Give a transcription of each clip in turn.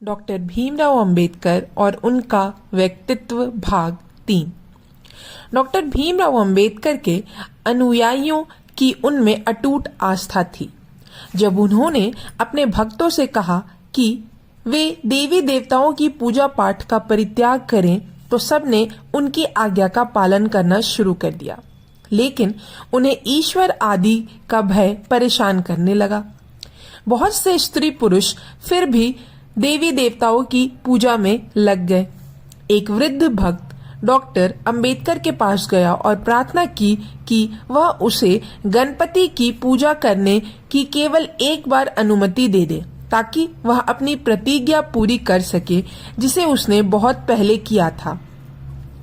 Doctor Bhimrao Ambedkar और उनका व्यक्तित्व भाग 3। डॉक्टर भीमराव अंबेडकर के अनुयायियों की उनमें अटूट आस्था थी। जब उन्होंने अपने भक्तों से कहा कि वे देवी देवताओं की पूजा पाठ का परित्याग करें तो सबने उनकी आज्ञा का पालन करना शुरू कर दिया, लेकिन उन्हें ईश्वर आदि का भय परेशान करने लगा। बहुत से स्त्री पुरुष फिर भी देवी देवताओं की पूजा में लग गए। एक वृद्ध भक्त डॉक्टर अंबेडकर के पास गया और प्रार्थना की कि वह उसे गणपति की पूजा करने की केवल एक बार अनुमति दे दे, ताकि वह अपनी प्रतिज्ञा पूरी कर सके जिसे उसने बहुत पहले किया था।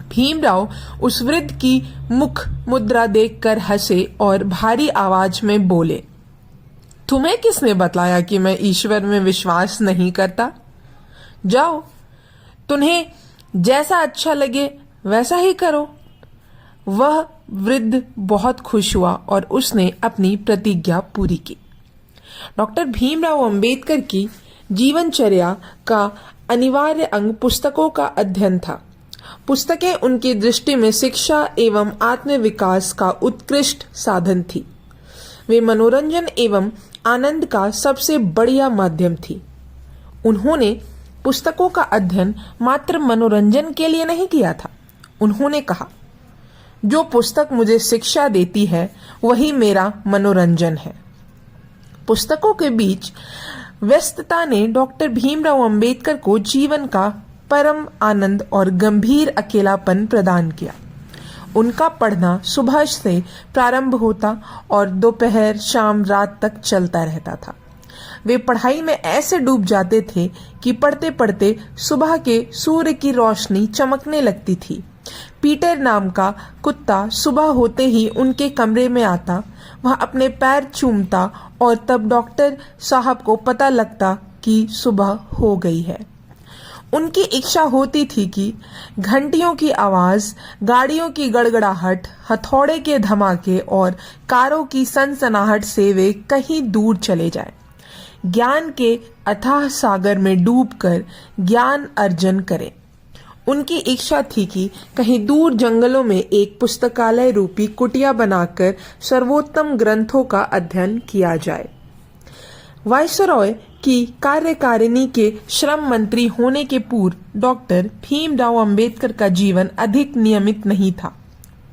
भीमराव उस वृद्ध की मुख मुद्रा देखकर हंसे और भारी आवाज में बोले, तुम्हें किसने बताया कि मैं ईश्वर में विश्वास नहीं करता? जाओ, तुम्हें जैसा अच्छा लगे वैसा ही करो। वह वृद्ध बहुत खुश हुआ और उसने अपनी प्रतिज्ञा पूरी की। डॉक्टर भीमराव अंबेडकर की जीवनचर्या का अनिवार्य अंग पुस्तकों का अध्ययन था। पुस्तकें उनकी दृष्टि में शिक्षा एवं आत्मविकास का उत्कृष्ट साधन थी। वे मनोरंजन एवं आनंद का सबसे बढ़िया माध्यम थी। उन्होंने पुस्तकों का अध्ययन मात्र मनोरंजन के लिए नहीं किया था। उन्होंने कहा, जो पुस्तक मुझे शिक्षा देती है वही मेरा मनोरंजन है। पुस्तकों के बीच व्यस्तता ने डॉक्टर भीमराव अंबेडकर को जीवन का परम आनंद और गंभीर अकेलापन प्रदान किया। उनका पढ़ना सुबह से प्रारंभ होता और दोपहर शाम रात तक चलता रहता था। वे पढ़ाई में ऐसे डूब जाते थे कि पढ़ते पढ़ते सुबह के सूर्य की रोशनी चमकने लगती थी। पीटर नाम का कुत्ता सुबह होते ही उनके कमरे में आता, वह अपने पैर चूमता और तब डॉक्टर साहब को पता लगता कि सुबह हो गई है। उनकी इच्छा होती थी कि घंटियों की आवाज, गाड़ियों की गड़गड़ाहट, हथौड़े के धमाके और कारों की सनसनाहट से वे कहीं दूर चले जाएं। ज्ञान के अथाह सागर में डूबकर ज्ञान अर्जन करें। उनकी इच्छा थी कि कहीं दूर जंगलों में एक पुस्तकालय रूपी कुटिया बनाकर सर्वोत्तम ग्रंथों का अध्ययन किया जाए। वायसरॉय की कार्यकारिणी के श्रम मंत्री होने के पूर्व डॉक्टर भीमराव अंबेडकर का जीवन अधिक नियमित नहीं था।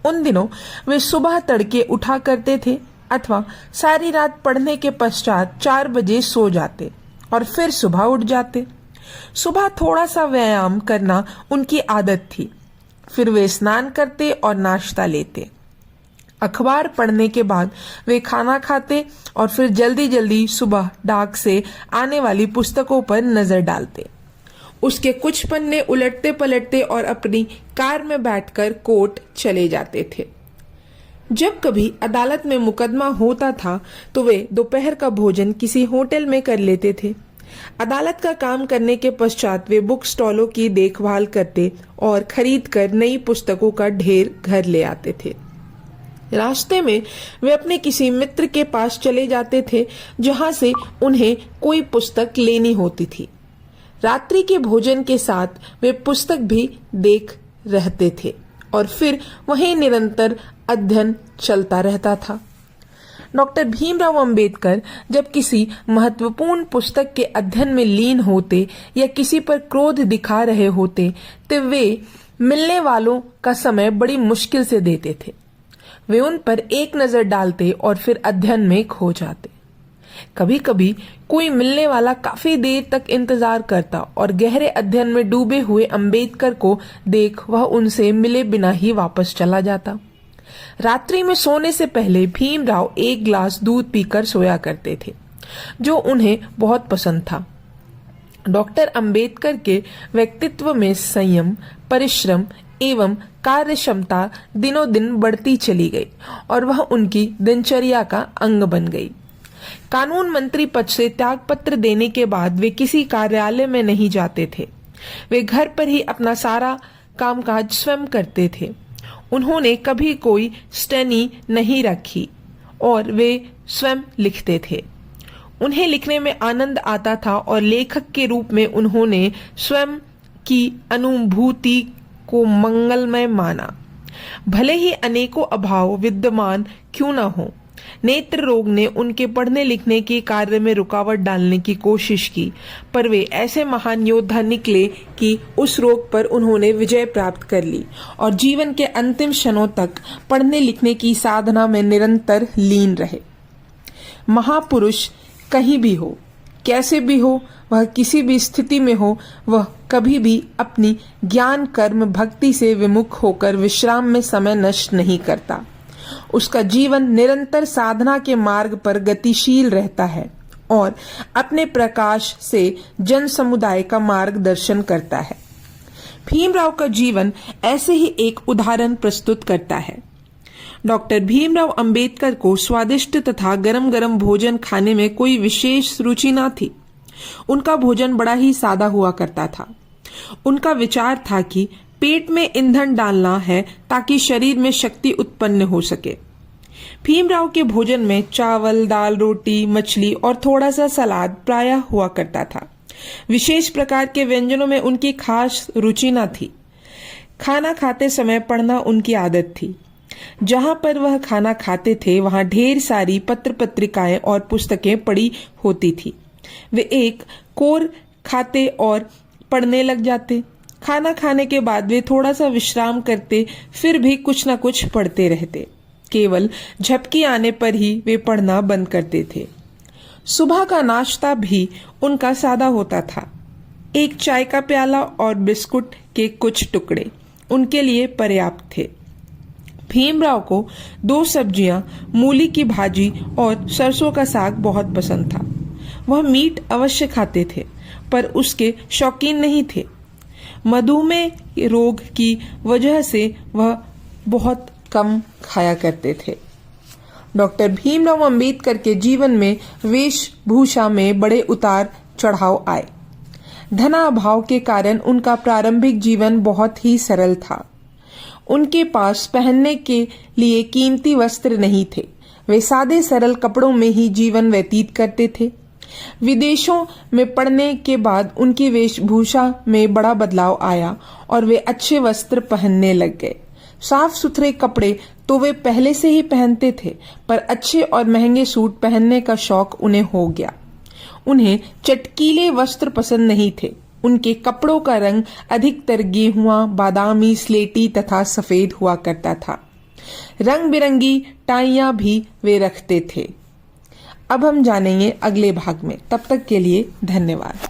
उन दिनों वे सुबह तड़के उठा करते थे अथवा सारी रात पढ़ने के पश्चात 4 बजे सो जाते और फिर सुबह उठ जाते। सुबह थोड़ा सा व्यायाम करना उनकी आदत थी। फिर वे स्नान करते और नाश्ता लेते। अखबार पढ़ने के बाद वे खाना खाते और फिर जल्दी जल्दी सुबह डाक से आने वाली पुस्तकों पर नजर डालते। उसके कुछ पन्ने उलटते पलटते और अपनी कार में बैठकर कोर्ट चले जाते थे। जब कभी अदालत में मुकदमा होता था तो वे दोपहर का भोजन किसी होटल में कर लेते थे। अदालत का काम करने के पश्चात वे बुक स्टॉलों की देखभाल करते और खरीद कर नई पुस्तकों का ढेर घर ले आते थे। रास्ते में वे अपने किसी मित्र के पास चले जाते थे जहां से उन्हें कोई पुस्तक लेनी होती थी। रात्रि के भोजन के साथ वे पुस्तक भी देख रहते थे और फिर वहीं निरंतर अध्ययन चलता रहता था। डॉक्टर भीमराव अंबेडकर जब किसी महत्वपूर्ण पुस्तक के अध्ययन में लीन होते या किसी पर क्रोध दिखा रहे होते तो वे मिलने वालों का समय बड़ी मुश्किल से देते थे। वे उन पर एक नजर डालते और फिर अध्ययन में खो जाते। कभी कभी कोई मिलने वाला काफी देर तक इंतजार करता और गहरे अध्ययन में डूबे हुए अंबेडकर को देख वह उनसे मिले बिना ही वापस चला जाता। रात्रि में सोने से पहले भीमराव 1 गिलास दूध पीकर सोया करते थे, जो उन्हें बहुत पसंद था। डॉक्टर अंबेडकर के व्यक्तित्व में संयम, परिश्रम एवं कार्य क्षमता दिनों दिन बढ़ती चली गई और वह उनकी दिनचर्या का अंग बन गई। कानून मंत्री पद से त्यागपत्र देने के बाद वे किसी कार्यालय में नहीं जाते थे। वे घर पर ही अपना सारा कामकाज स्वयं करते थे। उन्होंने कभी कोई स्टेनी नहीं रखी और वे स्वयं लिखते थे। उन्हें लिखने में आनंद आता था और लेखक के रूप में उन्होंने स्वयं की अनुभूति को मंगलमय माना। भले ही अनेकों अभाव विद्यमान क्यों न हो, नेत्र रोग ने उनके पढ़ने लिखने के कार्य में रुकावट डालने की कोशिश की, पर वे ऐसे महान योद्धा निकले कि उस रोग पर उन्होंने विजय प्राप्त कर ली और जीवन के अंतिम क्षणों तक पढ़ने लिखने की साधना में निरंतर लीन रहे। महापुरुष कहीं भी हो, कैसे भी हो, वह किसी भी स्थिति में हो, वह कभी भी अपनी ज्ञान कर्म भक्ति से विमुख होकर विश्राम में समय नष्ट नहीं करता। उसका जीवन निरंतर साधना के मार्ग पर गतिशील रहता है और अपने प्रकाश से जन समुदाय का मार्गदर्शन करता है। भीमराव का जीवन ऐसे ही एक उदाहरण प्रस्तुत करता है। डॉक्टर भीमराव अंबेडकर को स्वादिष्ट तथा गरम गरम भोजन खाने में कोई विशेष रुचि न थी। उनका भोजन बड़ा ही सादा हुआ करता था। उनका विचार था कि पेट में ईंधन डालना है ताकि शरीर में शक्ति उत्पन्न हो सके। भीमराव के भोजन में चावल, दाल, रोटी, मछली और थोड़ा सा सलाद प्रायः हुआ करता था। विशेष प्रकार के व्यंजनों में उनकी खास रुचि न थी। खाना खाते समय पढ़ना उनकी आदत थी। जहां पर वह खाना खाते थे वहां ढेर सारी पत्र पत्रिकाएं और पुस्तकें पड़ी होती थी। वे एक कोर खाते और पढ़ने लग जाते। खाना खाने के बाद वे थोड़ा सा विश्राम करते, फिर भी कुछ न कुछ पढ़ते रहते। केवल झपकी आने पर ही वे पढ़ना बंद करते थे। सुबह का नाश्ता भी उनका सादा होता था। एक चाय का प्याला और बिस्कुट के कुछ टुकड़े उनके लिए पर्याप्त थे। भीमराव को 2 सब्जियां, मूली की भाजी और सरसों का साग बहुत पसंद था। वह मीट अवश्य खाते थे, पर उसके शौकीन नहीं थे। मधुमेह रोग की वजह से वह बहुत कम खाया करते थे। डॉक्टर भीमराव अंबेडकर के जीवन में वेशभूषा में बड़े उतार चढ़ाव आए। धनाभाव के कारण उनका प्रारंभिक जीवन बहुत ही सरल था। उनके पास पहनने के लिए कीमती वस्त्र नहीं थे। वे सादे सरल कपड़ों में ही जीवन व्यतीत करते थे। विदेशों में पढ़ने के बाद उनकी वेशभूषा में बड़ा बदलाव आया और वे अच्छे वस्त्र पहनने लग गए। साफ सुथरे कपड़े तो वे पहले से ही पहनते थे, पर अच्छे और महंगे सूट पहनने का शौक उन्हें हो गया। उन्हें चटकीले वस्त्र पसंद नहीं थे। उनके कपड़ों का रंग अधिकतर गेहुआ, बादामी, स्लेटी तथा सफेद हुआ करता था। रंग बिरंगी टाइयां भी वे रखते थे। अब हम जानेंगे अगले भाग में। तब तक के लिए धन्यवाद।